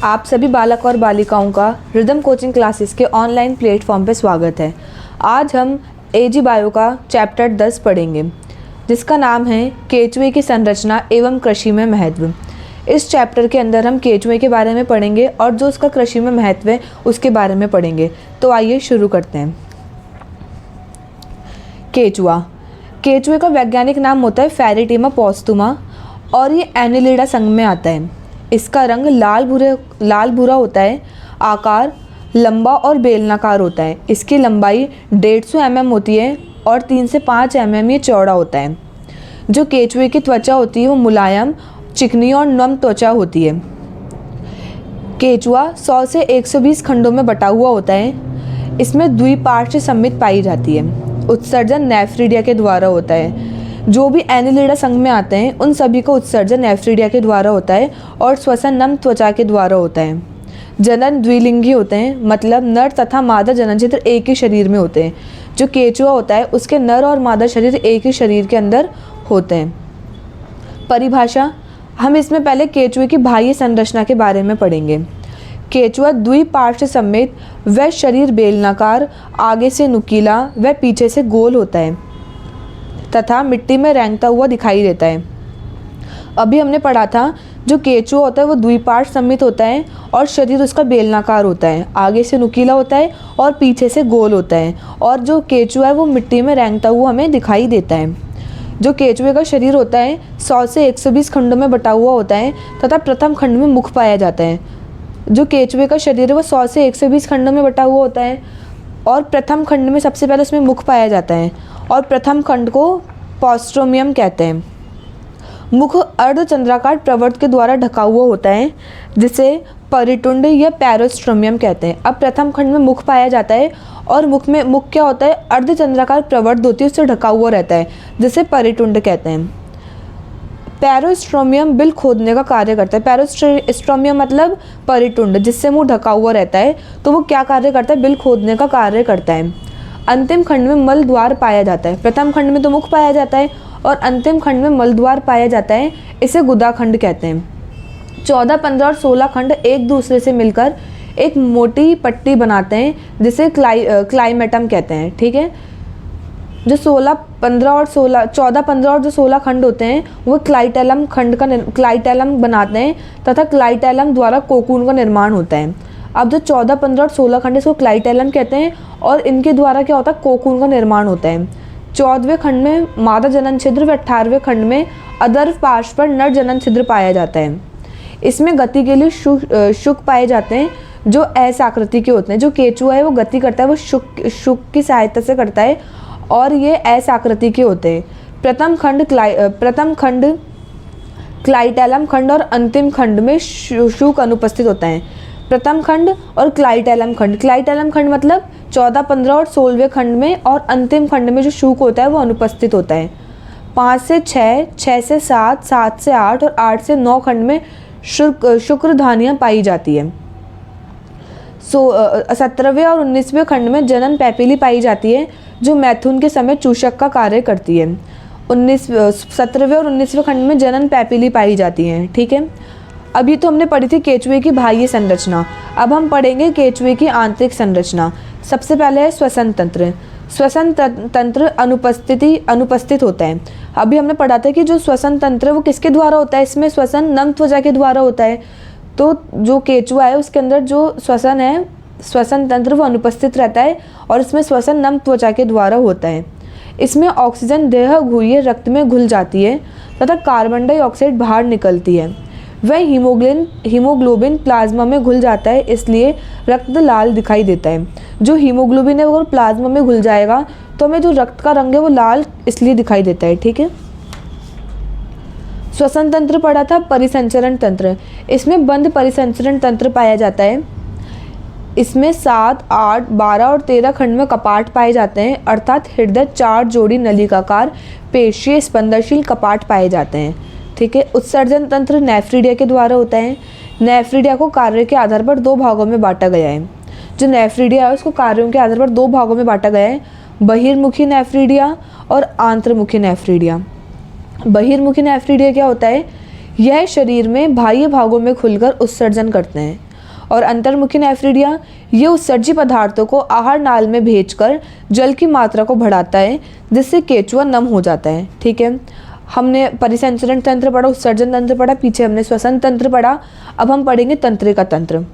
आप सभी बालक और बालिकाओं का रिदम कोचिंग क्लासेस के ऑनलाइन प्लेटफॉर्म पर स्वागत है। आज हम एजी बायो का चैप्टर 10 पढ़ेंगे, जिसका नाम है केचुए की संरचना एवं कृषि में महत्व। इस चैप्टर के अंदर हम केचुए के बारे में पढ़ेंगे और जो उसका कृषि में महत्व है उसके बारे में पढ़ेंगे। तो आइए शुरू करते हैं। केचुआ, केचुए का वैज्ञानिक नाम होता है फेरिटिमा पोस्टुमा और ये एनिलिडा संघ में आता है। इसका रंग लाल भूरा होता है। आकार लंबा और बेलनाकार होता है। इसकी लंबाई 150 mm होती है और 3 से 5 mm ये चौड़ा होता है। जो केचुए की त्वचा होती है वो मुलायम, चिकनी और नम त्वचा होती है। केचुआ 100 से 120 खंडों में बटा हुआ होता है। इसमें द्विपार्श्व सममित पाई जाती है। उत्सर्जन नेफ्रिडिया के द्वारा होता है। जो भी एनिलिडा संघ में आते हैं उन सभी का उत्सर्जन नेफ्रिडिया के द्वारा होता है और श्वसन नम त्वचा के द्वारा होता है। जनन द्विलिंगी होते हैं, मतलब नर तथा मादा जनन क्षेत्र एक ही शरीर में होते हैं। जो केचुआ होता है उसके नर और मादा शरीर एक ही शरीर के अंदर होते हैं। परिभाषा, हम इसमें पहले केचुए की बाह्य संरचना के बारे में पढ़ेंगे। केचुआ द्विपार्श्व सममित व शरीर बेलनाकार, आगे से नुकीला व पीछे से गोल होता है तथा मिट्टी में रेंगता हुआ दिखाई देता है। अभी हमने पढ़ा था जो केचुआ होता है वो द्विपार्श्व सममित होता है और शरीर उसका बेलनाकार होता है, आगे से नुकीला होता है और पीछे से गोल होता है, और जो केचुआ है वो मिट्टी में रेंगता हुआ हमें दिखाई देता है। जो केचुए का शरीर होता है 100 से 120 खंडों में बटा हुआ होता है तथा प्रथम खंड में मुख पाया जाता है। जो केचुए का शरीर है वो 100 से 120 खंडों में बटा हुआ होता है और प्रथम खंड में सबसे पहले उसमें मुख पाया जाता है और प्रथम खंड को पोस्ट्रोमियम कहते हैं। मुख अर्धचंद्राकार प्रवर्त के द्वारा ढका हुआ होता है, जिसे परिटुंड या पेरोस्ट्रोमियम कहते हैं। अब प्रथम खंड में मुख पाया जाता है और मुख क्या होता है, अर्धचंद्राकार प्रवर्त होती है, उससे ढका हुआ रहता है, जिसे परिटुंड कहते हैं। पेरोस्ट्रोमियम बिल खोदने का कार्य करता है। पेरोस्ट्रोमियम मतलब परिटुंड, जिससे मुंह ढका हुआ रहता है, तो वो क्या कार्य करता है, बिल खोदने का कार्य करता है। अंतिम खंड में मल द्वार पाया जाता है। प्रथम खंड में तो मुख पाया जाता है और अंतिम खंड में मल द्वार पाया जाता है, इसे गुदा खंड कहते हैं। 14, 15 और 16 खंड एक दूसरे से मिलकर एक मोटी पट्टी बनाते हैं, जिसे क्लाइमेटम कहते हैं। ठीक है, जो 14, 15 और जो 16 खंड होते हैं वो क्लाइटेलम बनाते हैं तथा क्लाइटेलम द्वारा कोकून का निर्माण होता है। अब जो 14, 15 और 16 खंड इसको क्लाइटेलम कहते हैं और इनके द्वारा क्या होता है, कोकून का निर्माण होता है। 14वें खंड में मादा जनन छिद्र व 18वें खंड में अधर पार्श्व पर नर जनन छिद्र पाया जाता है। इसमें गति के लिए शुक पाए जाते हैं, जो एस आकृति के होते हैं। जो केचुआ है वो गति करता है वो शुक की सहायता से करता है और ये एस आकृति के होते हैं। प्रथम खंड क्लाइटेलम खंड और अंतिम खंड में शुक अनुपस्थित होता है। प्रथम खंड और क्लाइटेलम खंड मतलब 14, 15 और 16वें खंड में, और अंतिम खंड में जो शुक होता है वो अनुपस्थित होता है। 5 से 6, 6 से 7, 7 से 8 और 8 से 9 खंड में शुक्रधानियाँ पाई जाती है। 17वें और 19वें खंड में जनन पैपिली पाई जाती है, जो मैथुन के समय चूषक का कार्य करती है। 17वें और 19वें खंड में जनन पैपिली पाई जाती हैं। ठीक है, अभी तो हमने पढ़ी थी केचुए की बाह्य संरचना। अब हम पढ़ेंगे केचुए की आंतरिक संरचना। सबसे पहले है श्वसन तंत्र। श्वसन तंत्र अनुपस्थित होता है। अभी हमने पढ़ा था कि जो श्वसन तंत्र है वो किसके द्वारा होता है, इसमें श्वसन नम त्वचा के द्वारा होता है। तो जो केचुआ है उसके अंदर जो श्वसन तंत्र वो अनुपस्थित रहता है और इसमें श्वसन नम त्वचा के द्वारा होता है। इसमें ऑक्सीजन देह घुइये रक्त में घुल जाती है तथा कार्बन डाइऑक्साइड बाहर निकलती है। वह हीमोग्लोबिन प्लाज्मा में घुल जाता है, इसलिए रक्त लाल दिखाई देता है। जो हीमोग्लोबिन है वो प्लाज्मा में घुल जाएगा तो हमें जो रक्त का रंग है वो लाल इसलिए दिखाई देता है। ठीक है, श्वसन तंत्र पढ़ा था। परिसंचरण तंत्र, इसमें बंद परिसंचरण तंत्र पाया जाता है। इसमें 7, 8, 12 और 13 खंड में कपाट पाए जाते हैं, अर्थात हृदय 4 जोड़ी नलिकाकार पेशीय स्पंदनशील कपाट पाए जाते हैं। ठीक है, उत्सर्जन तंत्र नेफ्रिडिया के द्वारा होता है। नेफ्रिडिया को कार्य के आधार पर 2 भागों में बांटा गया है। जो नेफ्रिडिया है उसको कार्यों के आधार पर 2 भागों में बांटा गया है, बहिर्मुखी नेफ्रिडिया और आंतर्मुखी नेफ्रिडिया। बहिर्मुखी नेफ्रिडिया क्या होता है, यह शरीर में बाह्य भागों में खुलकर उत्सर्जन करते हैं और अंतर्मुखी नेफ्रिडिया ये उत्सर्जी पदार्थों को आहार नाल में भेजकर जल की मात्रा को बढ़ाता है, जिससे केचुआ नम हो जाता है। ठीक है, हमने परिसंचरण तंत्र पढ़ा, उत्सर्जन तंत्र पढ़ा, पीछे हमने श्वसन तंत्र पढ़ा। अब हम पढ़ेंगे तंत्रिका तंत्र।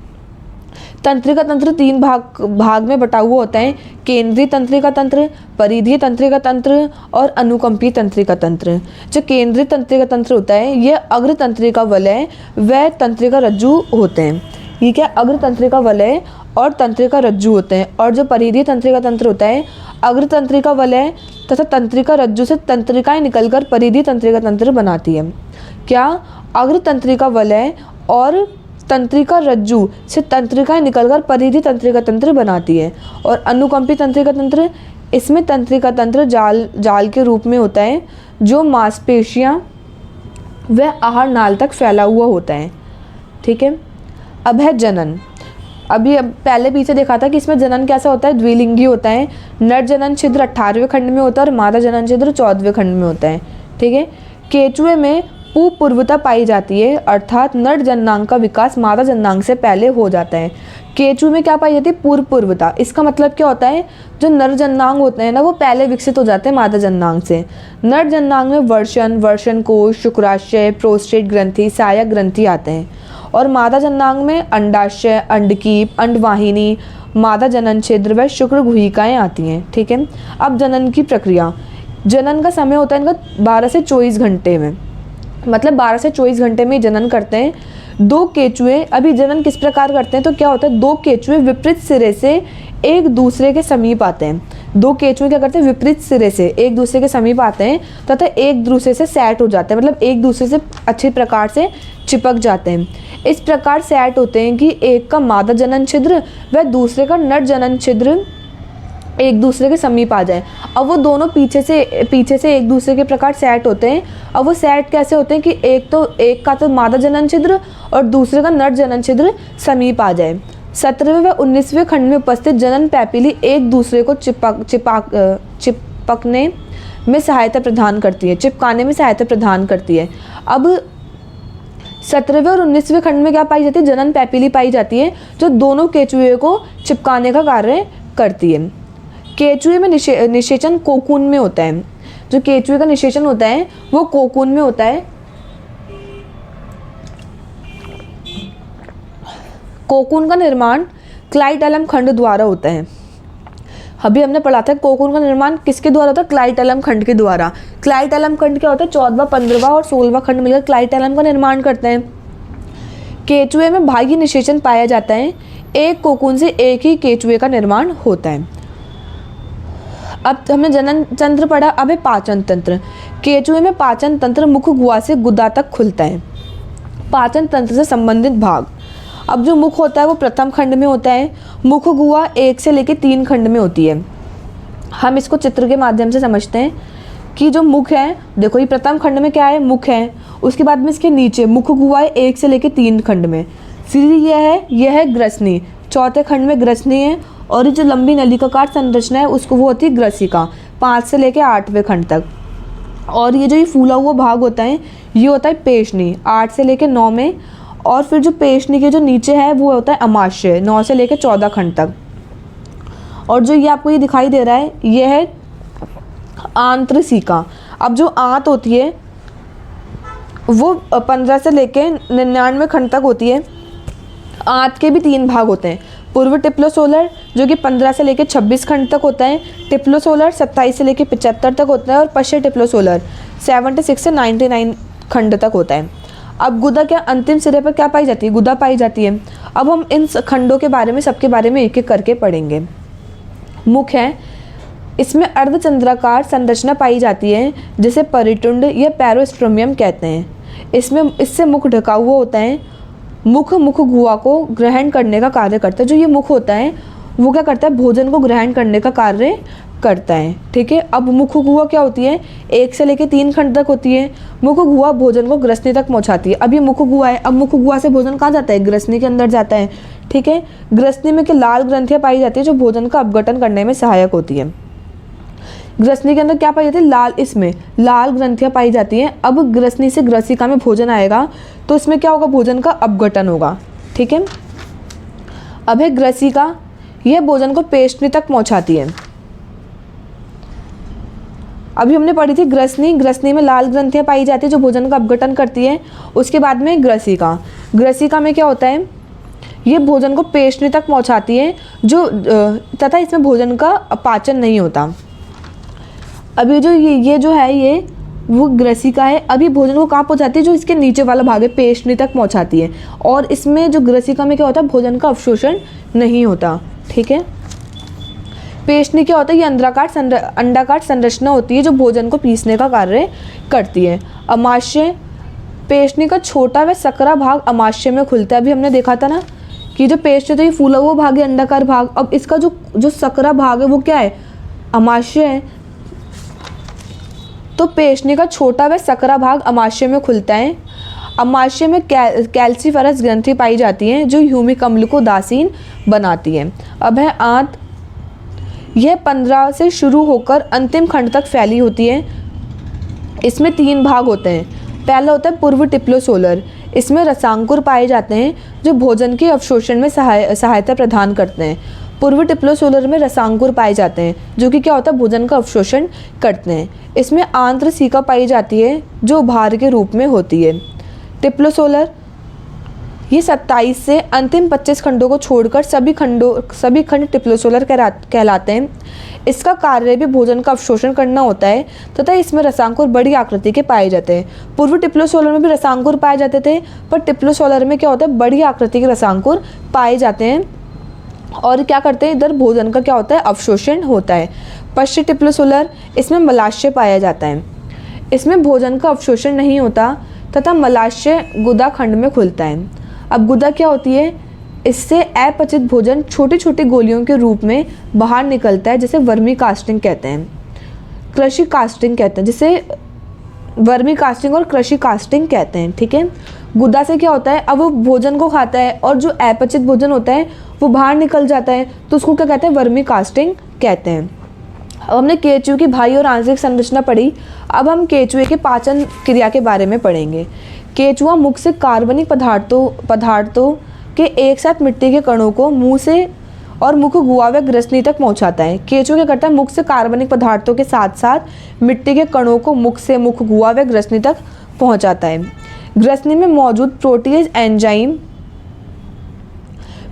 तंत्रिका तंत्र 3 भाग में बटा हुआ होता है, केंद्रीय तंत्रिका तंत्र, परिधीय तंत्रिका तंत्र और अनुकंपीय तंत्रिका तंत्र। जो केंद्रीय तंत्रिका तंत्र होता है यह अग्र तंत्रिका वलय व तंत्रिका रज्जु होते हैं। ये क्या, अग्र तंत्रिका वलय और तंत्रिका रज्जु होते हैं। और जो परिधीय तंत्रिका तंत्र होता है, अग्र तंत्रिका वलय तथा तंत्रिका रज्जु से तंत्रिकाएं निकलकर परिधीय तंत्रिका तंत्र बनाती है। क्या, अग्र तंत्रिका वलय और तंत्रिका रज्जु से तंत्रिकाएं निकलकर परिधीय तंत्रिका तंत्र बनाती है। और अनुकंपी तंत्रिका तंत्र, इसमें तंत्रिका तंत्र जाल के रूप में होता है जो मांसपेशियां व आहार नाल तक फैला हुआ होता है। ठीक है, अब है जनन। अब पहले पीछे देखा था कि इसमें जनन कैसा होता है, द्विलिंगी होता है। नर जनन छिद्र 18वें खंड में होता है और मादा जनन छिद्र 14वें खंड में होता है। ठीक है, केचुए में पूर्वता पाई जाती है, अर्थात नर जननांग का विकास मादा जननांग से पहले हो जाता है। केचुए में क्या पाई जाती है, पूर्वता। इसका मतलब क्या होता है, जो नर जननांग होते हैं ना वो पहले विकसित हो जाते हैं मादा जननांग से। नर जननांग में वर्षण कोश, शुक्राशय, प्रोस्टेट ग्रंथि, सहायक ग्रंथि आते हैं। और मादा जननांग में अंडाशय, अंडकीप, अंडवाहिनी, मादा जनन छिद्र व शुक्र गुहिकाएँ आती हैं। ठीक है, अब जनन की प्रक्रिया। जनन का समय होता है इनका 12 से 24 घंटे में, मतलब 12 से 24 घंटे में जनन करते हैं। 2 केचुए अभी जनन किस प्रकार करते हैं, तो क्या होता है, 2 केचुए विपरीत सिरे से एक दूसरे के समीप आते हैं। 2 केचुए क्या करते हैं, विपरीत सिरे से एक दूसरे के समीप आते हैं तथा एक दूसरे से सेट हो जाते हैं, मतलब एक दूसरे से अच्छे प्रकार से चिपक जाते हैं। इस प्रकार सेट होते हैं कि एक का मादा जनन छिद्र व दूसरे का नर जनन छिद्र एक दूसरे के समीप आ जाए। अब वो दोनों पीछे से एक दूसरे के प्रकार सेट होते हैं। अब वो सेट कैसे होते हैं कि एक का तो मादा जनन छिद्र और दूसरे का नर जनन छिद्र समीप आ जाए। 17वें व 19वें खंड में उपस्थित जनन पैपिली एक दूसरे को चिपकने में सहायता प्रदान करती है, चिपकाने में सहायता प्रदान करती है। अब 17वें और 19वें खंड में क्या पाई जाती है, जनन पैपिली पाई जाती है जो दोनों केचुए को चिपकाने का कार्य करती है। केचुए में निषेचन कोकून में होता है। जो केचुए का निषेचन होता है वो कोकून में होता है। कोकून का निर्माण क्लाइटेलम खंड द्वारा होता है। अभी हमने पढ़ा था कोकून का निर्माण किसके द्वारा होता है, क्लाइटेलम खंड के द्वारा। क्लाइटेलम खंड क्या होता है, 14वां, 15वां और 16वां खंड मिलकर क्लाइटेलम का निर्माण करते हैं। केचुए में बाह्य निषेचन पाया जाता है। एक कोकून से एक ही केचुए का निर्माण होता है। अब हमने जनन तंत्र पढ़ा, अब है पाचन तंत्र। केचुए में पाचन तंत्र मुख गुहा से गुदा तक खुलता है। पाचन तंत्र से संबंधित भाग। अब जो मुख होता है वो प्रथम खंड में होता है। मुख गुहा 1 से लेकर 3 खंड में होती है। हम इसको चित्र के माध्यम से समझते हैं कि जो मुख है, देखो ये प्रथम खंड में क्या है, मुख है। उसके बाद में इसके नीचे मुख गुहा है 1 से लेकर 3 खंड में। फिर यह है ग्रसनी, चौथे खंड में ग्रसनी है। और ये जो लंबी नलिकाकार संरचना है उसको वो होती है ग्रसिका, 5 से लेकर 8वें खंड तक। और ये जो ये फूला हुआ भाग होता है ये होता है पेशनी, 8 से लेकर 9 में। और फिर जो पेशनी के जो नीचे है वो होता है अमाशय, 9 से लेकर 14 खंड तक। और जो ये आपको ये दिखाई दे रहा है ये है आंत्रसिका। अब जो आंत होती है वो 15 से लेकर 99 खंड तक होती है। आंत के भी 3 भाग होते हैं। पूर्व टिप्लोसोलर जो कि 15 से लेकर 26 खंड तक होता है। टिप्लोसोलर 27 से लेकर 75 तक होता है। और पश्य टिप्लोसोलर 76 से 99 खंड तक होता है। अब गुदा क्या, अंतिम सिरे पर क्या पाई जाती है, गुदा पाई जाती है। अब हम इन खंडों के बारे में, सबके बारे में एक एक करके पढ़ेंगे। मुख है, इसमें अर्धचंद्राकार संरचना पाई जाती है जिसे परिटुंड या पेरोस्ट्रोमियम कहते हैं। इससे मुख ढका हुआ होता है। मुख गुहा को ग्रहण करने का कार्य करता है। जो ये मुख होता है वो क्या करता है, भोजन को ग्रहण करने का कार्य करता है। ठीक है, अब मुख गुहा क्या होती है, 1 से लेकर 3 खंड तक होती है। मुख गुहा भोजन को ग्रसनी तक पहुंचाती है। अब ये मुख गुहा है, अब मुख गुहा से भोजन कहाँ जाता है, ग्रसनी के अंदर जाता है। ठीक है, ग्रसनी में क्या लाल ग्रंथियाँ पाई जाती है जो भोजन का अपघटन करने में सहायक होती है। ग्रसनी के अंदर क्या पाई जाती है, लाल, इसमें लाल ग्रंथियाँ पाई जाती हैं। अब ग्रसनी से ग्रसिका में भोजन आएगा तो इसमें क्या होगा, भोजन का अपघटन होगा। ठीक है, अब है ग्रसिका, यह भोजन को पेशनी तक पहुंचाती है। अभी हमने पढ़ी थी ग्रसनी, ग्रसनी में लाल ग्रंथियां पाई जाती है जो भोजन का अपघटन करती है। उसके बाद में ग्रसिका, ग्रसिका में क्या होता है, ये भोजन को पेशनी तक पहुंचाती है जो तथा इसमें भोजन का पाचन नहीं होता। अभी जो ये जो है ये वो ग्रसिका है। अभी भोजन को कहाँ पहुंचाती है, जो इसके नीचे वाला भाग है पेशनी तक पहुंचाती है। और इसमें जो ग्रसिका में क्या होता है, भोजन का अवशोषण नहीं होता। ठीक है, पेशनी क्या होता है, ये अंडाकार संरचना होती है जो भोजन को पीसने का कार्य करती है। अमाशय, पेशनी का छोटा व सकरा भाग अमाशय में खुलता है। अभी हमने देखा था ना कि जो पेशनी तो ये फूला हुआ भाग है अंडाकार भाग, अब इसका जो सकरा भाग है वो क्या है, अमाशय है। तो पेशनी का छोटा व सकरा भाग अमाशय में खुलता है। अमाशय में कैल्सीफेरस ग्रंथि पाई जाती है जो ह्यूमिक अम्ल को उदासीन बनाती है। अब है आंत, यह 15 से शुरू होकर अंतिम खंड तक फैली होती है। इसमें 3 भाग होते हैं। पहला होता है पूर्व टिप्लोसोलर, इसमें रसांकुर पाए जाते हैं जो भोजन के अवशोषण में सहायता प्रदान करते हैं। पूर्व टिप्लोसोलर में रसांकुर पाए जाते हैं जो कि क्या होता है, भोजन का अवशोषण करते हैं। इसमें आंत्रसिका पाई जाती है जो उभार के रूप में होती है। टिप्लोसोलर, ये 27 से अंतिम 25 खंडों को छोड़कर सभी खंड टिप्लोसोलर कहलाते हैं। इसका कार्य भी भोजन का अवशोषण करना होता है तथा इसमें रसांकुर बड़ी आकृति के पाए जाते हैं। पूर्व टिप्लोसोलर में भी रसांकुर पाए जाते थे, पर टिप्लोसोलर में क्या होता है, बड़ी आकृति के रसांकुर पाए जाते हैं और क्या करते हैं, इधर भोजन का क्या होता है, अवशोषण होता है। पश्च टिप्लोसोलर, इसमें मलाशय पाया जाता है। इसमें भोजन का अवशोषण नहीं होता तथा मलाशय गुदा खंड में खुलता है। अब गुदा क्या होती है, इससे अपचित भोजन छोटी छोटी गोलियों के रूप में बाहर निकलता है, जिसे वर्मी कास्टिंग कहते हैं, कृषि कास्टिंग कहते हैं, जिसे वर्मी कास्टिंग और कृषि कास्टिंग कहते हैं। ठीक है, गुदा से क्या होता है, अब वो भोजन को खाता है और जो अपचित भोजन होता है वो बाहर निकल जाता है, तो उसको क्या कहते हैं, वर्मी कास्टिंग कहते हैं। अब हमने केचुए की बाह्य और आंतरिक संरचना पढ़ी। अब हम केचुए के पाचन क्रिया के बारे में पढ़ेंगे। केचुआ मुख से कार्बनिक पदार्थों के एक साथ मिट्टी के कणों को मुंह से और मुख गुहा व ग्रसनी तक पहुंचाता है। केचुआ क्या करता है, मुख से कार्बनिक पदार्थों के साथ साथ मिट्टी के कणों को मुख से मुख गुहा व ग्रसनी तक पहुंचाता है। ग्रसनी में मौजूद प्रोटीज एंजाइम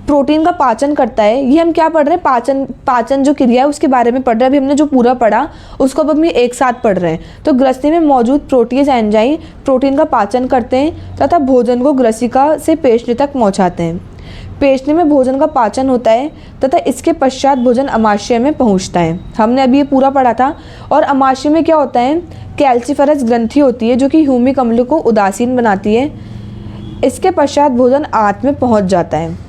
प्रोटीन का पाचन करता है। ये हम क्या पढ़ रहे हैं, पाचन जो क्रिया है उसके बारे में पढ़ रहे हैं। अभी हमने जो पूरा पढ़ा उसको अब हम एक साथ पढ़ रहे हैं। तो ग्रसनी में मौजूद प्रोटीज एंजाइम प्रोटीन का पाचन करते हैं तथा भोजन को ग्रसिका से पेशनी तक पहुंचाते हैं। पेशनी में भोजन का पाचन होता है तथा इसके पश्चात भोजन अमाशय में पहुंचता है। हमने अभी ये पूरा पढ़ा था। और अमाशय में क्या होता है, कैल्सीफेरस ग्रंथि होती है जो कि ह्यूमिक अम्ल को उदासीन बनाती है। इसके पश्चात भोजन आंत में पहुंच जाता है।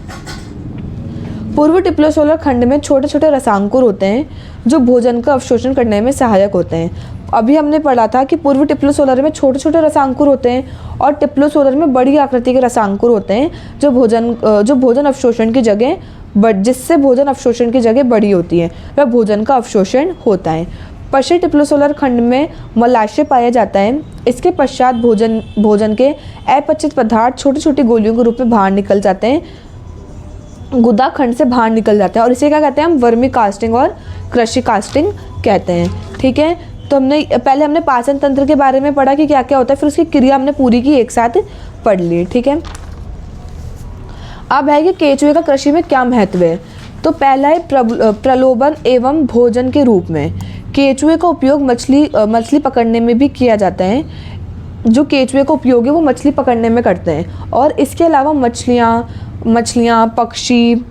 पूर्व टिप्लोसोलर खंड में छोटे छोटे रसांकुर होते हैं जो भोजन का अवशोषण करने में सहायक होते हैं। अभी हमने पढ़ा था कि पूर्व टिप्लोसोलर में छोटे छोटे रसांकुर होते हैं और टिप्लोसोलर में बड़ी आकृति के रसांकुर होते हैं जो भोजन अवशोषण की जगह जिससे भोजन अवशोषण की जगह बड़ी होती है, वह भोजन का अवशोषण होता है। पश्चिम टिप्लोसोलर खंड में मलाशय पाया जाता है। इसके पश्चात भोजन के अपचित पदार्थ छोटी छोटी गोलियों के रूप में बाहर निकल जाते हैं, गुदा खंड से बाहर निकल जाते हैं और इसे क्या कहते हैं, हम वर्मी कास्टिंग और कृषि कास्टिंग कहते हैं। ठीक है, तो पहले हमने पाचन तंत्र के बारे में पढ़ा कि क्या क्या होता है, फिर उसकी क्रिया हमने पूरी की एक साथ पढ़ ली। ठीक है, अब है कि केचुए का कृषि में क्या महत्व है। तो पहला है प्रलोभन एवं भोजन के रूप में। केचुए का उपयोग मछली पकड़ने में भी किया जाता है। जो केचुए का उपयोग है वो मछली पकड़ने में करते हैं और इसके अलावा मछलियाँ, पक्षी,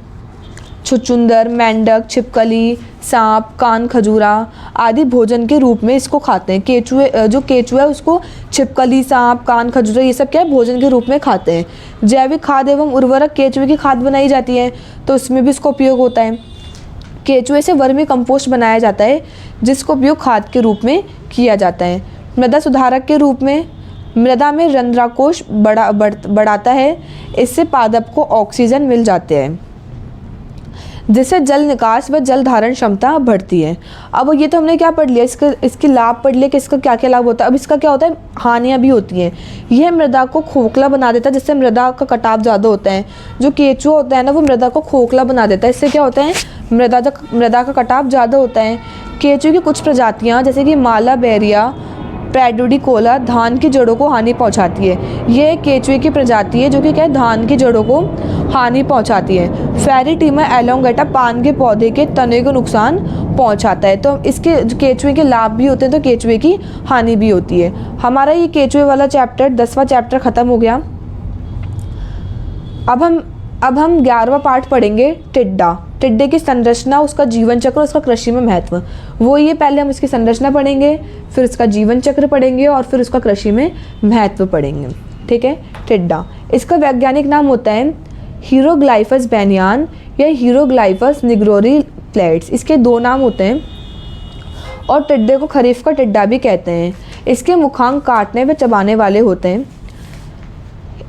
छुचुंदर, मेंढक, छिपकली, सांप, कान खजूरा आदि भोजन के रूप में इसको खाते हैं। केचुआ है उसको छिपकली, सांप, कान खजूरा ये सब क्या है, भोजन के रूप में खाते हैं। जैविक खाद एवं उर्वरक केचुए की खाद बनाई जाती है तो उसमें भी इसका उपयोग होता है। केचुए से वर्मी कंपोस्ट बनाया जाता है जिसको उपयोग खाद के रूप में किया जाता है। मृदा सुधारक के रूप में मृदा में रंध्राकोश बढ़ाता है, इससे पादप को ऑक्सीजन मिल जाते हैं। जिससे जल निकास व जल धारण क्षमता बढ़ती है। अब ये तो हमने क्या पढ़ लिया, इसके लाभ पढ़ लिया कि इसका क्या क्या लाभ होता है। अब इसका क्या होता है, हानियाँ भी होती हैं। यह मृदा को खोखला बना देता है, जिससे मृदा का कटाव ज़्यादा होता है। जो केंचुआ होता है ना, वो मृदा को खोखला बना देता है। इससे क्या होता है, मृदा का कटाव ज़्यादा होता है। केंचुए की कुछ प्रजातियाँ जैसे कि माला बेरिया, पैडोडिकोला धान की जड़ों को हानि पहुंचाती है। ये केंचुए की प्रजाति है जो कि क्या है, धान की जड़ों को हानि पहुंचाती है। फेरिटीमा एलोंगेटा पान के पौधे के तने को नुकसान पहुंचाता है। तो इसके केंचुए के लाभ भी होते हैं तो केंचुए की हानि भी होती है। हमारा ये केंचुए वाला चैप्टर 10वां चैप्टर ख़त्म हो गया। अब हम 11वां पार्ट पढ़ेंगे, टिड्डा। टिड्डे की संरचना, उसका जीवन चक्र, उसका कृषि में महत्व। वो ये पहले हम इसकी संरचना पढ़ेंगे, फिर उसका जीवन चक्र पढ़ेंगे और फिर उसका कृषि में महत्व पढ़ेंगे। ठीक है। टिड्डा, इसका वैज्ञानिक नाम होता है हीरोग्लाइफस बैनियान या हीरोग्लाइफस निग्रोरी प्लेट्स। इसके 2 नाम होते हैं और टिड्डे को खरीफ का टिड्डा भी कहते हैं। इसके मुखांक काटने व चबाने वाले होते हैं।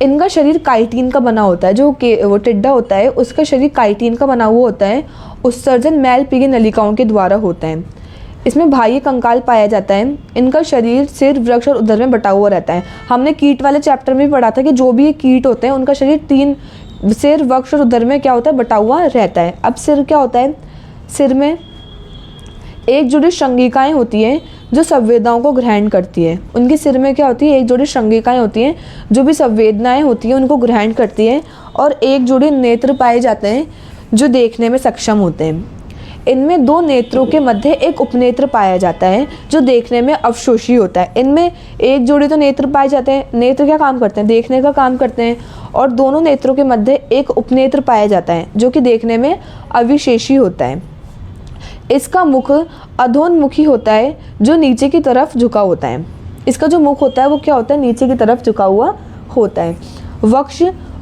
इनका शरीर काइटिन का बना होता है। वो टिड्डा होता है उसका शरीर काइटिन का बना हुआ होता है। उत्सर्जन मैल पीली नलिकाओं के द्वारा होता है। इसमें बाह्य कंकाल पाया जाता है। इनका शरीर सिर, वृक्ष और उदर में बटा हुआ रहता है। हमने कीट वाले चैप्टर में भी पढ़ा था कि जो भी ये कीट होते हैं उनका शरीर 3 सिर, वृक्ष और उदर में क्या होता है, बटा हुआ रहता है। अब सिर क्या होता है, सिर में एक जोड़ी श्रृंगिकाएँ होती हैं जो संवेदनाओं को ग्रहण करती है। उनके सिर में क्या होती है, एक जोड़ी श्रृंगिकाएँ होती हैं जो भी संवेदनाएं होती हैं उनको ग्रहण करती है। और एक जोड़ी नेत्र पाए जाते हैं जो देखने में सक्षम होते हैं। इनमें 2 नेत्रों के मध्य एक उपनेत्र पाया जाता है जो देखने में अवशोषी होता है। इनमें एक जोड़ी तो नेत्र पाए जाते हैं। नेत्र क्या काम करते हैं, देखने का काम करते हैं। और दोनों नेत्रों के मध्य एक उपनेत्र पाया जाता है जो कि देखने में अविशेषी होता है। इसका मुख अधोन्मुखी होता है जो नीचे की तरफ झुका होता है। इसका जो मुख होता है वो क्या होता है, नीचे की तरफ झुका हुआ होता है।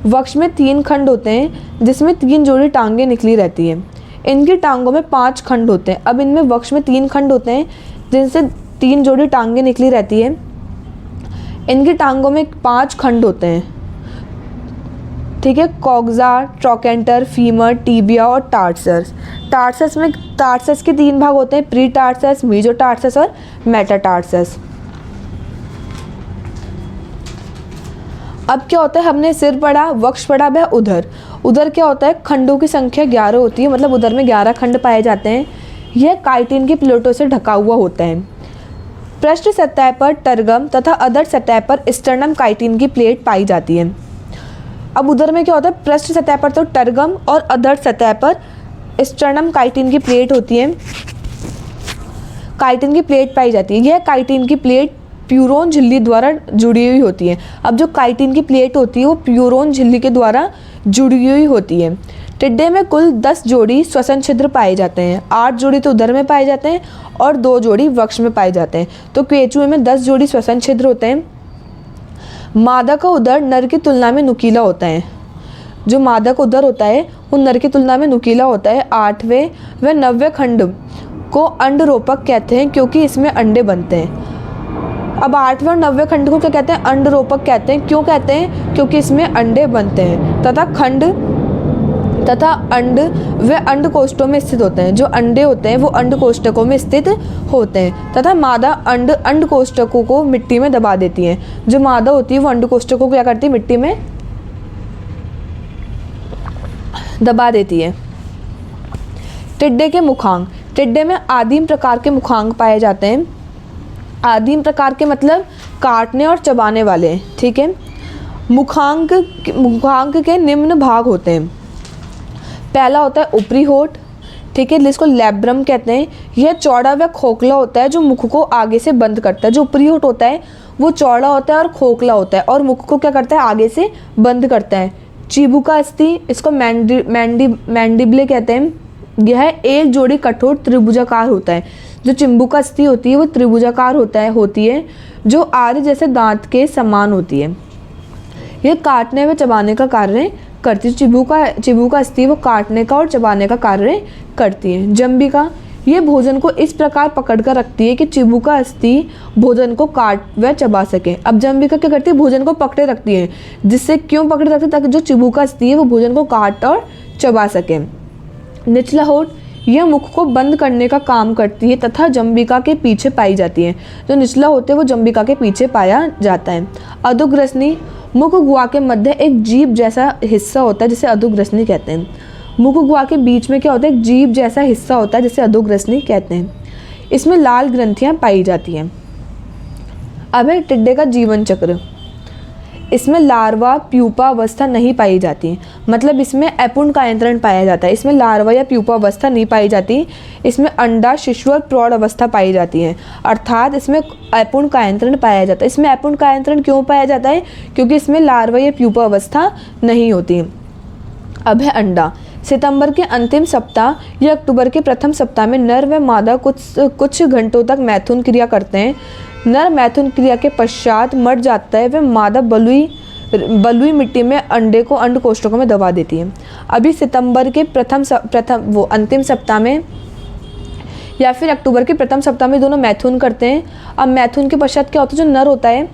वक्ष में 3 खंड होते हैं जिसमें 3 जोड़ी टांगें निकली रहती हैं। इनकी टांगों में 5 खंड होते हैं। अब इनमें वक्ष में 3 खंड होते हैं जिनसे 3 जोड़ी टांगें निकली रहती है। इनकी टांगों में 5 खंड होते हैं। ठीक है। कॉक्सा, ट्रोकेंटर, फीमर, टीबिया और टार्सस। टार्सस के 3 भाग होते हैं, प्री टार्सस, मीजो टार्सस और मेटाटार्सस। अब क्या होता है, हमने सिर पढ़ा, वक्ष पढ़ा, वह उधर क्या होता है, खंडों की संख्या 11 होती है। मतलब उधर में 11 खंड पाए जाते हैं। यह काइटिन की प्लेटों से ढका हुआ होता है। पृष्ठ सतह पर टर्गम तथा अधर सतह पर स्टर्नम काइटिन की प्लेट पाई जाती है। अब उधर में क्या होता है, पृष्ठ सतह पर तो टर्गम और अधर सतह पर स्टर्नम काइटिन की प्लेट होती है, काइटिन की प्लेट पाई जाती है। यह काइटिन की प्लेट प्यूरोन झिल्ली द्वारा जुड़ी हुई होती है। अब जो काइटिन की प्लेट होती है वो प्यूरोन झिल्ली के द्वारा जुड़ी हुई होती है। टिड्डे में कुल 10 जोड़ी श्वसन छिद्र पाए जाते हैं। 8 जोड़ी तो उदर में पाए जाते हैं और 2 जोड़ी वक्ष में पाए जाते हैं। तो केंचुए में 10 जोड़ी श्वसन छिद्र होते हैं। मादा का उदर नर की तुलना में नुकीला होता है। जो मादा का उदर होता है वो नर की तुलना में नुकीला होता है। 8वें व 9वें खंड को अंडरोपक कहते हैं क्योंकि इसमें अंडे बनते हैं। अब 8वें और 9वें खंड को क्या कहते हैं, अंडरोपक कहते हैं। क्यों कहते हैं, क्योंकि इसमें अंडे बनते हैं। तथा अंड वे अंडकोष्ठों में स्थित होते हैं। जो अंडे होते हैं वो अंडकोष्ठकों में स्थित होते हैं। तथा मादा अंडकोष्ठकों को मिट्टी में दबा देती है। जो मादा होती है वो अंडकोष्ठकों को क्या करती है, मिट्टी में दबा देती है। टिड्डे के मुखांक। टिड्डे में आदिम प्रकार के मुखांक पाए जाते हैं। आदिम प्रकार के मतलब काटने और चबाने वाले। ठीक है। मुखांक के निम्न भाग होते हैं। पहला होता है ऊपरी होठ। ठीक है, जिसको लैब्रम कहते हैं। यह चौड़ा व खोखला होता है जो मुख को आगे से बंद करता है। जो ऊपरी होठ होता है वो चौड़ा होता है और खोखला होता है और मुख को क्या करता है, आगे से बंद करता है। चिबुका अस्थि, इसको मैंडिबले कहते हैं। यह एक जोड़ी कठोर त्रिभुजाकार होता है। जो चिंबुका अस्थि होती है वो त्रिभुजाकार होती है जो आर्य जैसे दांत के समान होती है। यह काटने व चबाने का कार्य करती है। चिबुका अस्थि वो काटने का और चबाने का कार्य करती है। जंबिका, ये भोजन को इस प्रकार पकड़ कर रखती है कि चिबुका अस्थि भोजन को काट व चबा सके। अब जंबिका क्या करती है, भोजन को पकड़े रखती है। जिससे क्यों पकड़े रखती है, ताकि जो चिबुका अस्थि है वो भोजन को काट और चबा सके। निचला होठ, यह मुख को बंद करने का काम करती है तथा जंबिका के पीछे पाई जाती है। जो निचला होता है वो जंबिका के पीछे पाया जाता है। अधोग्रसनी, मुख गुहा के मध्य एक जीभ जैसा हिस्सा होता है जिसे अधोग्रसनी कहते हैं। मुख गुहा के बीच में क्या होता है, एक जीभ जैसा हिस्सा होता है जिसे अधोग्रसनी कहते हैं। इसमें लाल ग्रंथियां पाई जाती हैं। अब है टिड्डे का जीवन चक्र। इसमें लार्वा प्यूपा अवस्था नहीं पाई जाती, मतलब इसमें अपूर्ण कायांतरण पाया जाता है। इसमें लार्वा या प्यूपा अवस्था नहीं पाई जाती, इसमें अंडा, शिशु और प्रौढ़ अवस्था पाई जाती है, अर्थात इसमें अपूर्ण कायांतरण पाया जाता है। इसमें अपूर्ण कायांतरण क्यों पाया जाता है, क्योंकि इसमें लार्वा या प्यूपा अवस्था नहीं होती। अब है अंडा। सितंबर के अंतिम सप्ताह या अक्टूबर के प्रथम सप्ताह में नर व मादा कुछ घंटों तक मैथुन क्रिया करते हैं। नर मैथुन क्रिया के पश्चात मर जाता है व मादा बलुई मिट्टी में अंडे को अंड कोष्ठकों में दबा देती है। अभी सितंबर के अंतिम सप्ताह में या फिर अक्टूबर के प्रथम सप्ताह में दोनों मैथुन करते हैं। अब मैथुन के पश्चात क्या होता है, जो नर होता है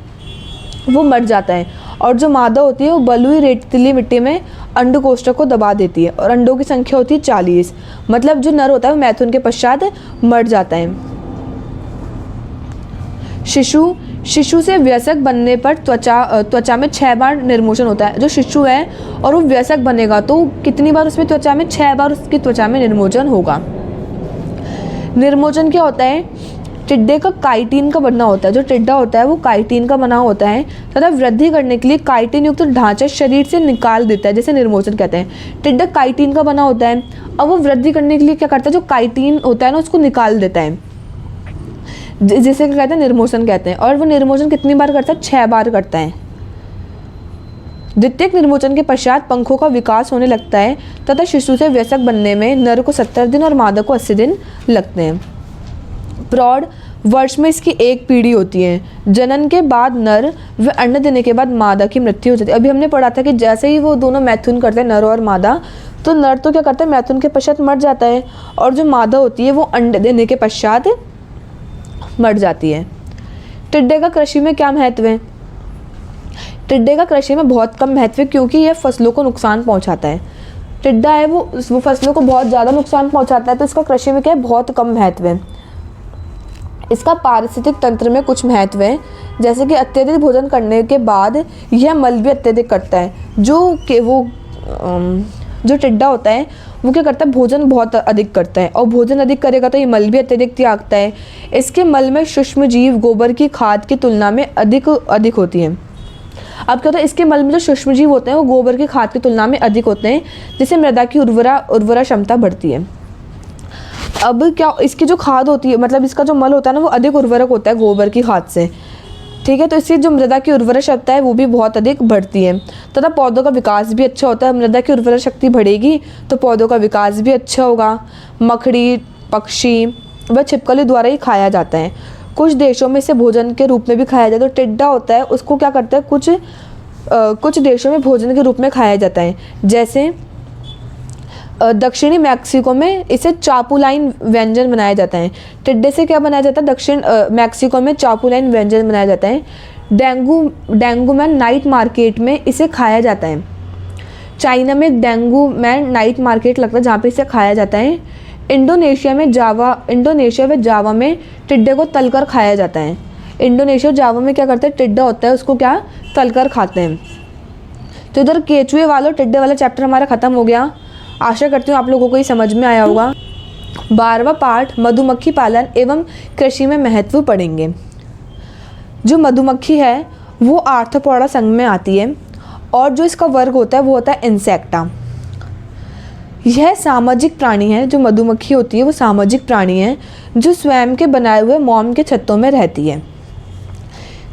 वो मर जाता है और जो मादा होती है वो बलुई रेतीली मिट्टी में अंड कोष्ठक को दबा देती है और अंडों की संख्या होती है 40। मतलब जो नर होता है वो मैथुन के पश्चात मर जाता है। शिशु से वयस्क बनने पर त्वचा में 6 बार निर्मोचन होता है। जो शिशु है और वो वयस्क बनेगा तो कितनी बार उसमें त्वचा में 6 बार उसकी त्वचा में निर्मोचन होगा। निर्मोचन क्या होता है, टिड्डे का काइटिन का बना होता है। जो टिड्डा होता है वो काइटिन का बना होता है तथा वृद्धि करने के लिए काइटिन युक्त ढांचा शरीर से निकाल देता है, जैसे निर्मोचन कहते हैं। टिड्डा काइटिन का बना होता है, अब वो वृद्धि करने के लिए क्या करता है, जो काइटिन होता है ना उसको निकाल देता है, जिसे क्या कहते हैं, निर्मोचन कहते हैं। और वो निर्मोचन कितनी बार करता है, 6 बार करता है। द्वितीयक निर्मोचन के पश्चात पंखों का विकास होने लगता है तथा शिशु से वयस्क बनने में नर को 70 दिन और मादा को 80 दिन लगते हैं। प्रौढ़ वर्ष में इसकी एक पीढ़ी होती है। जनन के बाद नर व अंडा देने के बाद मादा की मृत्यु हो जाती है। अभी हमने पढ़ा था कि जैसे ही वो दोनों मैथुन करते हैं, नर और मादा, तो नर तो क्या करता है, मैथुन के पश्चात मर जाता है और जो मादा होती है वो अंडे देने के पश्चात मर जाती है। टिड्डे का कृषि में क्या महत्व है? टिड्डे का कृषि में बहुत कम महत्व है क्योंकि यह फसलों को नुकसान पहुंचाता है। टिड्डा है वो फसलों को बहुत ज़्यादा नुकसान पहुंचाता है, तो इसका कृषि में क्या है, बहुत कम महत्व है। इसका पारिस्थितिक तंत्र में कुछ महत्व है, जैसे कि अत्यधिक भोजन करने के बाद यह मल भी अत्यधिक करता है। जो टिड्डा होता है वो क्या करता है, भोजन बहुत अधिक करता है और भोजन अधिक करेगा तो ये मल भी अत्यधिक त्यागता है। इसके मल में सूक्ष्म जीव गोबर की खाद की तुलना में अधिक होती है। अब क्या होता है, इसके मल में जो सूक्ष्म जीव होते हैं वो गोबर की खाद की तुलना में अधिक होते हैं, जिससे मृदा की उर्वरा क्षमता बढ़ती है। अब क्या, इसकी जो खाद होती है, मतलब इसका जो मल होता है ना वो अधिक उर्वरक होता है गोबर की खाद से, ठीक है। तो इससे जो मृदा की उर्वरा शक्ति है वो भी बहुत अधिक बढ़ती है तथा पौधों का विकास भी अच्छा होता है। मृदा की उर्वरा शक्ति बढ़ेगी तो पौधों का विकास भी अच्छा होगा। मकड़ी, पक्षी व छिपकली द्वारा ही खाया जाता है। कुछ देशों में इसे भोजन के रूप में भी खाया जाता है। तो टिड्डा होता है उसको क्या करता है, कुछ देशों में भोजन के रूप में खाया जाता है। जैसे दक्षिणी मैक्सिको में इसे चापुलाइन व्यंजन बनाया जाता है। टिड्डे से क्या बनाया जाता है, दक्षिण मैक्सिको में चापुलाइन व्यंजन बनाया जाता है। डेंगू मैन नाइट मार्केट में इसे खाया जाता है। चाइना में एक डेंगू मैन नाइट मार्केट लगता है जहाँ पे इसे खाया जाता है। इंडोनेशिया व जावा में टिड्डे को तलकर खाया जाता है। इंडोनेशिया और जावा में क्या करते हैं, टिड्डा होता है उसको क्या तलकर खाते हैं। तो इधर केचुए वाला टिड्डे वाला चैप्टर हमारा ख़त्म हो गया। आशा करती हूँ आप लोगों को ये समझ में आया होगा। 12वां पाठ मधुमक्खी पालन एवं कृषि में महत्व पढ़ेंगे। जो मधुमक्खी है वो आर्थ्रोपोडा संघ में आती है और जो इसका वर्ग होता है वो होता है इंसेक्टा। यह सामाजिक प्राणी है। जो मधुमक्खी होती है वो सामाजिक प्राणी है जो स्वयं के बनाए हुए मोम के छत्तों में रहती है।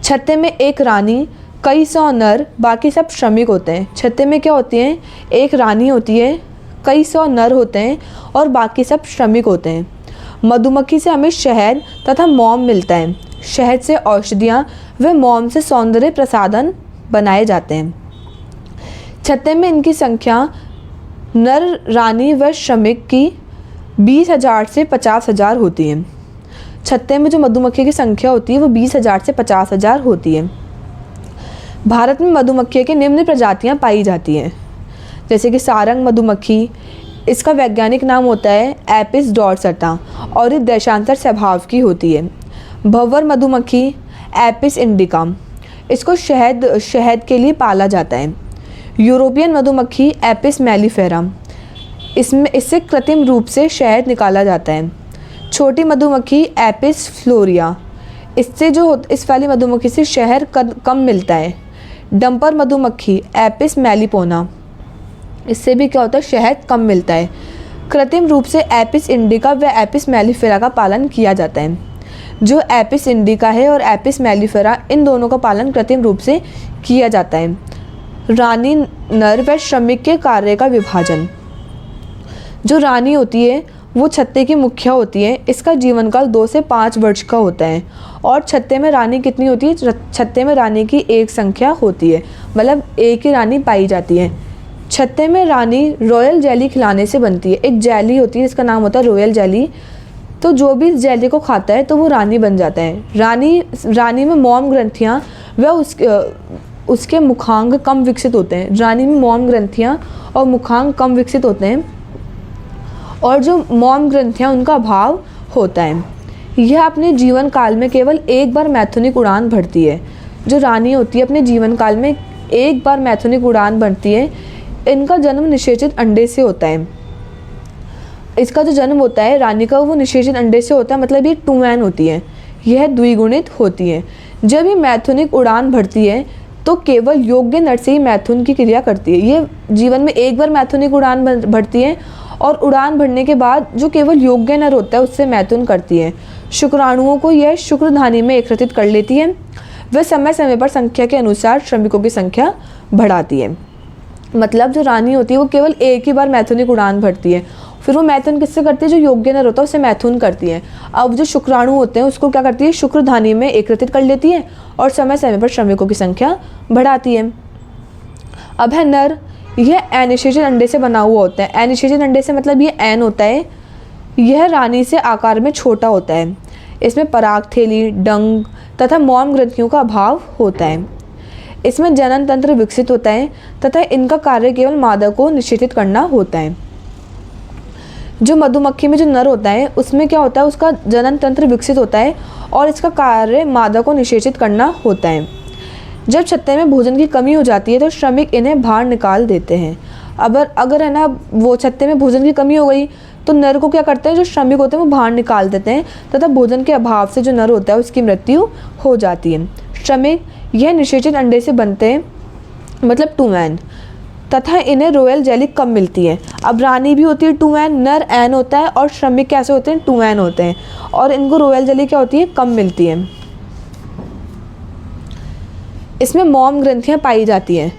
छत्ते में एक रानी, कई 100 नर, बाकी सब श्रमिक होते हैं। छत्ते में क्या होती है, एक रानी होती है, कई 100 नर होते हैं और बाकी सब श्रमिक होते हैं। मधुमक्खी से हमें शहद तथा मोम मिलता है। शहद से औषधियाँ व मोम से सौंदर्य प्रसाधन बनाए जाते हैं। छत्ते में इनकी संख्या नर, रानी व श्रमिक की 20,000 से 50,000 होती है। छत्ते में जो मधुमक्खी की संख्या होती है वो 20,000 से 50,000 होती है। भारत में मधुमक्खी की निम्न प्रजातियां पाई जाती हैं, जैसे कि सारंग मधुमक्खी, इसका वैज्ञानिक नाम होता है एपिस डॉर्सटा और ये देशांतर स्वभाव की होती है। भंवर मधुमक्खी एपिस इंडिका, इसको शहद के लिए पाला जाता है। यूरोपियन मधुमक्खी एपिस मेलिफेरा, इससे कृत्रिम रूप से शहद निकाला जाता है। छोटी मधुमक्खी एपिस फ्लोरिया, इससे इस वाली मधुमक्खी से शहद कम मिलता है। डंपर मधुमक्खी एपिस मेलिपोना, इससे भी क्या होता है, शहद कम मिलता है। कृत्रिम रूप से एपिस इंडिका व एपिस मेलिफेरा का पालन किया जाता है। जो एपिस इंडिका है और एपिस मेलिफेरा, इन दोनों का पालन कृत्रिम रूप से किया जाता है। रानी नर व श्रमिक के कार्य का विभाजन। जो रानी होती है वो छत्ते की मुखिया होती है। इसका जीवन काल 2 से 5 वर्ष का होता है और छत्ते में रानी कितनी होती है, छत्ते में रानी की एक संख्या होती है, मतलब एक ही रानी पाई जाती है। छत्ते में रानी रॉयल जेली खिलाने से बनती है। एक जेली होती है, इसका नाम होता है रॉयल जेली। तो जो भी इस जेली को खाता है तो वो रानी बन जाता है। रानी में मॉम ग्रंथियाँ व उसके मुखांग कम विकसित होते हैं। रानी में मॉम ग्रंथियाँ और मुखांग कम विकसित होते हैं और जो मॉम ग्रंथियाँ उनका अभाव होता है। यह अपने जीवन काल में केवल एक बार मैथुनिक उड़ान भरती है। जो रानी होती है अपने जीवन काल में एक बार मैथुनिक उड़ान भरती है। इनका जन्म निषेचित अंडे से होता है। इसका जो जन्म होता है रानी का, वो निषेचित अंडे से होता है, मतलब ये टूमैन होती है, यह द्विगुणित होती है। जब ये मैथुनिक उड़ान भरती है तो केवल योग्य नर से ही मैथुन की क्रिया करती है। ये जीवन में एक बार मैथुनिक उड़ान भरती है और उड़ान भरने के बाद जो केवल योग्य नर होता है उससे मैथुन करती है। शुक्राणुओं को यह शुक्रधानी में एकत्रित कर लेती है। वह समय समय पर संख्या के अनुसार श्रमिकों की संख्या बढ़ाती है। मतलब जो रानी होती है वो केवल एक ही बार मैथुनिक उड़ान भरती है, फिर वो मैथुन किससे करती है, जो योग्य नर होता है उससे मैथुन करती है। अब जो शुक्राणु होते हैं उसको क्या करती है, शुक्रधानी में एकत्रित कर लेती है और समय समय पर श्रमिकों की संख्या बढ़ाती है। अब है नर, यह अनिषेचित अंडे से बना हुआ होता है। अनिषेचित अंडे से मतलब ये एन होता है। यह रानी से आकार में छोटा होता है। इसमें पराग थैली, डंग तथा मॉम ग्रंथियों का अभाव होता है। इसमें जनन तंत्र विकसित होता है तथा इनका कार्य केवल मादा को निषेचित करना होता है। जो मधुमक्खी में जो नर होता है उसमें क्या होता है, उसका जनन तंत्र विकसित होता है और इसका कार्य मादा को निषेचित करना होता है। जब छत्ते में भोजन की कमी हो जाती है तो श्रमिक इन्हें बाहर निकाल देते हैं। अगर है ना वो छत्ते में भोजन की कमी हो गई तो नर को क्या करते हैं, जो श्रमिक होते हैं वो बाहर निकाल देते हैं तथा भोजन के अभाव से जो नर होता है उसकी मृत्यु हो जाती है। श्रमिक यह निषेचित अंडे से बनते हैं, मतलब टूमैन, तथा इन्हें रॉयल जेली कम मिलती है। अब रानी भी होती है टूमैन, नर एन होता है और श्रमिक कैसे होते हैं, टूमैन होते हैं और इनको रॉयल जेली क्या होती है, कम मिलती है। इसमें मॉम ग्रंथियाँ पाई जाती हैं।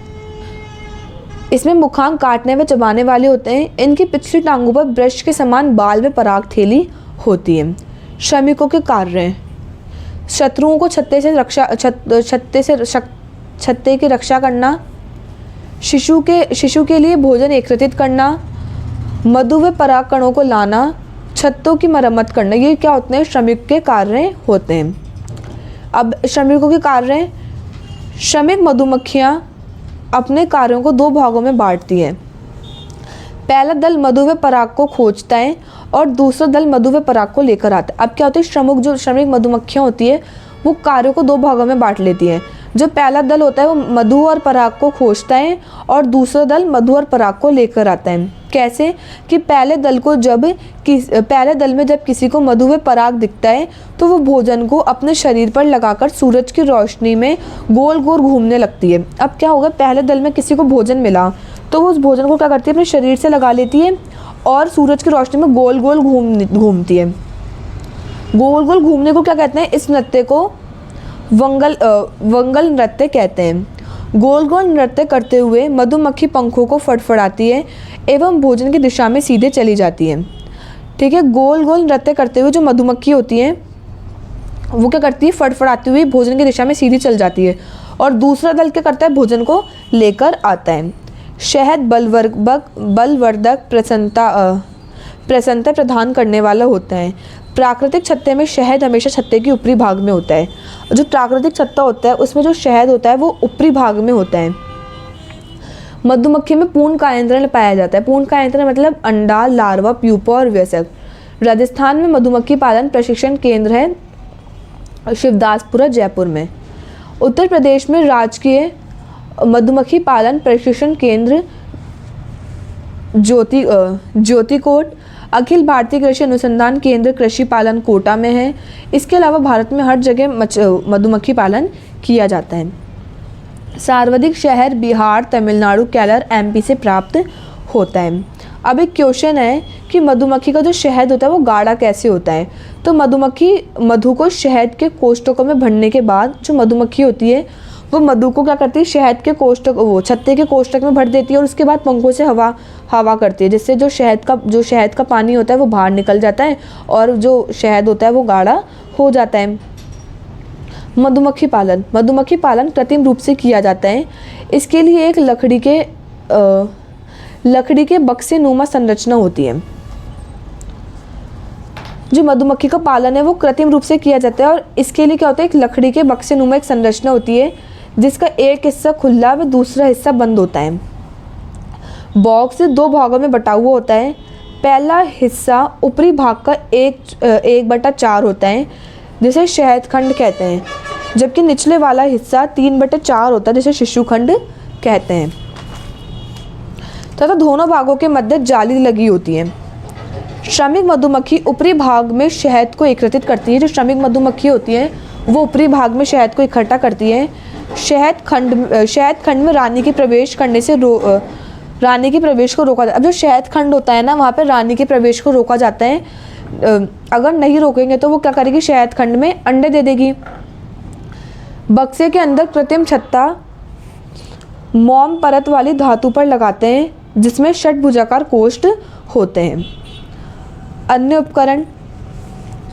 इसमें मुखांग काटने व चबाने वाले होते हैं। इनकी पिछली टांगों पर ब्रश के समान बाल व पराग थैली होती है। श्रमिकों के कार्य, शत्रुओं को छत्ते की रक्षा करना, शिशु के लिए भोजन एकत्रित करना, मधु व पराग कणों को लाना, छत्तों की मरम्मत करना, ये क्या होते हैं, श्रमिक के कार्य होते हैं। अब श्रमिकों के कार्य, श्रमिक मधुमक्खियाँ अपने कार्यों को 2 भागों में बांटती है। पहला दल मधु व पराग को खोजता है और दूसरा दल मधु व पराग को लेकर आता है। अब क्या होता है, जो श्रमिक मधुमक्खियाँ होती है वो कार्यों को 2 भागों में बांट लेती है। जो पहला दल होता है वो मधु और पराग को खोजता है और दूसरा दल मधु और पराग को लेकर आता है। कैसे कि पहले दल में जब किसी को मधु व पराग दिखता है तो वो भोजन को अपने शरीर पर लगाकर सूरज की रोशनी में गोल गोल घूमने लगती है। अब क्या होगा, पहले दल में किसी को भोजन मिला तो वो उस भोजन को क्या करती है, अपने शरीर से लगा लेती है और सूरज की रोशनी में गोल गोल घूमती है। गोल गोल घूमने को क्या कहते हैं, इस नृत्य को वंगल नृत्य कहते हैं। गोल गोल नृत्य करते हुए मधुमक्खी पंखों को फड़फड़ाती है एवं भोजन की दिशा में सीधे चली जाती है। ठीक है, गोल गोल नृत्य करते हुए जो मधुमक्खी होती है वो क्या करती है, फड़फड़ाती हुई भोजन की दिशा में सीधी चल जाती है और दूसरा दल क्या करता है, भोजन को लेकर आता है। शहद बलवर्धक प्रसन्नता प्रदान करने वाला होता है। प्राकृतिक छत्ते में शहद हमेशा छत्ते के ऊपरी भाग में होता है। जो प्राकृतिक छत्ता होता है उसमें जो शहद होता है वो ऊपरी भाग में होता है। मधुमक्खी में पूर्ण कायांतरण पाया जाता है। पूर्ण कायांतरण मतलब अंडा, लार्वा, प्यूपा और वयस्क। राजस्थान में मधुमक्खी पालन प्रशिक्षण केंद्र है शिवदासपुरा जयपुर में। उत्तर प्रदेश में राजकीय मधुमक्खी पालन प्रशिक्षण केंद्र ज्योतिकोट। अखिल भारतीय कृषि अनुसंधान केंद्र कृषि पालन कोटा में है। इसके अलावा भारत में हर जगह मधुमक्खी पालन किया जाता है। सर्वाधिक शहद बिहार, तमिलनाडु, केरल, एमपी से प्राप्त होता है। अब एक क्वेश्चन है कि मधुमक्खी का जो शहद होता है वो गाढ़ा कैसे होता है। तो मधुमक्खी मधु को शहद के कोष्ठकों में भरने के बाद जो मधुमक्खी होती है वो मधु को क्या करती है, शहद के कोष्ठक, वो छत्ते के कोष्ठक में भर देती है और उसके बाद पंखों से हवा करती है, जिससे जो शहद का पानी होता है वो बाहर निकल जाता है और जो शहद होता है वो गाढ़ा हो जाता है। मधुमक्खी पालन कृत्रिम रूप से किया जाता है। इसके लिए एक लकड़ी के बक्से नुमा संरचना होती है। जो मधुमक्खी का पालन है वो कृत्रिम रूप से किया जाता है और इसके लिए क्या होता है, एक लकड़ी के बक्से नुमा एक संरचना होती है जिसका एक हिस्सा खुला व दूसरा हिस्सा बंद होता है। बॉक्स 2 भागों में बटा हुआ होता है। पहला हिस्सा ऊपरी भाग का 1/4 होता है जिसे शहद खंड कहते हैं, जबकि निचले वाला हिस्सा 3/4 होता है जिसे शिशु खंड कहते हैं। तथा दोनों भागों के मध्य जाली लगी होती है। श्रमिक मधुमक्खी ऊपरी भाग में शहद को एकत्रित करती है। जो श्रमिक मधुमक्खी होती है वो ऊपरी भाग में शहद को इकट्ठा करती है। शहद खंड में रानी के प्रवेश करने से रानी के प्रवेश को रोका जाता है। अब जो शहद खंड होता है ना, वहाँ पे रानी के प्रवेश को रोका जाता है। अगर नहीं रोकेंगे तो वो क्या करेगी, शहद खंड में अंडे दे देगी। बक्से के अंदर कृत्रिम छत्ता मोम परत वाली धातु पर लगाते हैं जिसमें षटभुजाकार कोष्ठ होते हैं। अन्य उपकरण,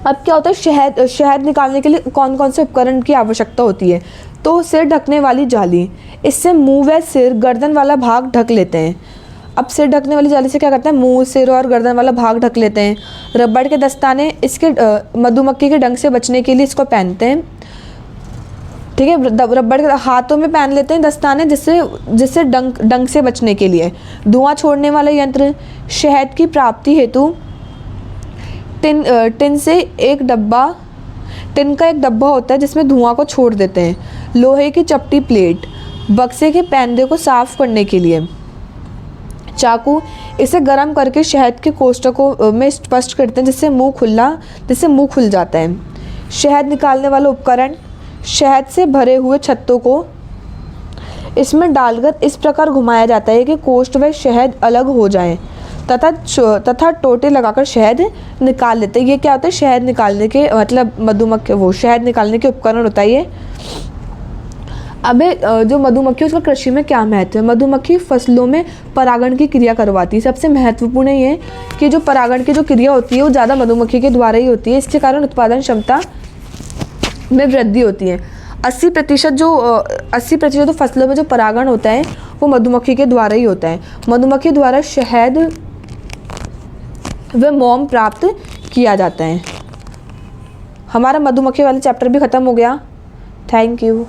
अब क्या होता है, शहद निकालने के लिए कौन कौन से उपकरण की आवश्यकता होती है। तो सिर ढकने वाली जाली, इससे मुंह व सिर गर्दन वाला भाग ढक लेते हैं। अब सिर ढकने वाली जाली से क्या करते हैं, मुंह, सिर और गर्दन वाला भाग ढक लेते हैं। रबड़ के दस्ताने, इसके मधुमक्खी के डंक से बचने के लिए इसको पहनते हैं। ठीक है, रबड़ के हाथों में पहन लेते हैं दस्ताने जिससे डंक से बचने के लिए। धुआं छोड़ने वाला यंत्र, शहद की प्राप्ति हेतु टिन का एक डब्बा होता है जिसमें धुआं को छोड़ देते हैं। लोहे की चपटी प्लेट, बक्से के पैंदे को साफ करने के लिए। चाकू, इसे गर्म करके शहद के कोष्ठकों में स्पष्ट करते हैं जिससे मुंह खुल जाता है। शहद निकालने वाला उपकरण, शहद से भरे हुए छत्तों को इसमें डालकर इस प्रकार घुमाया जाता है कि कोष्ठ व शहद अलग हो जाएं तथा टोटे लगाकर शहद निकाल लेते हैं। ये क्या होता है, शहद निकालने के मतलब शहद निकालने के उपकरण होता है ये। अब जो मधुमक्खी उसका कृषि में क्या महत्व है। मधुमक्खी फसलों में परागण की क्रिया करवाती है। सबसे महत्वपूर्ण ये है कि जो परागण की जो क्रिया होती है वो ज़्यादा मधुमक्खी के द्वारा ही होती है। इसके कारण उत्पादन क्षमता में वृद्धि होती है। 80% जो फसलों में जो परागण होता है वो मधुमक्खी के द्वारा ही होता है। मधुमक्खी द्वारा शहद व मोम प्राप्त किया जाता है। हमारा मधुमक्खी वाला चैप्टर भी ख़त्म हो गया। Thank you.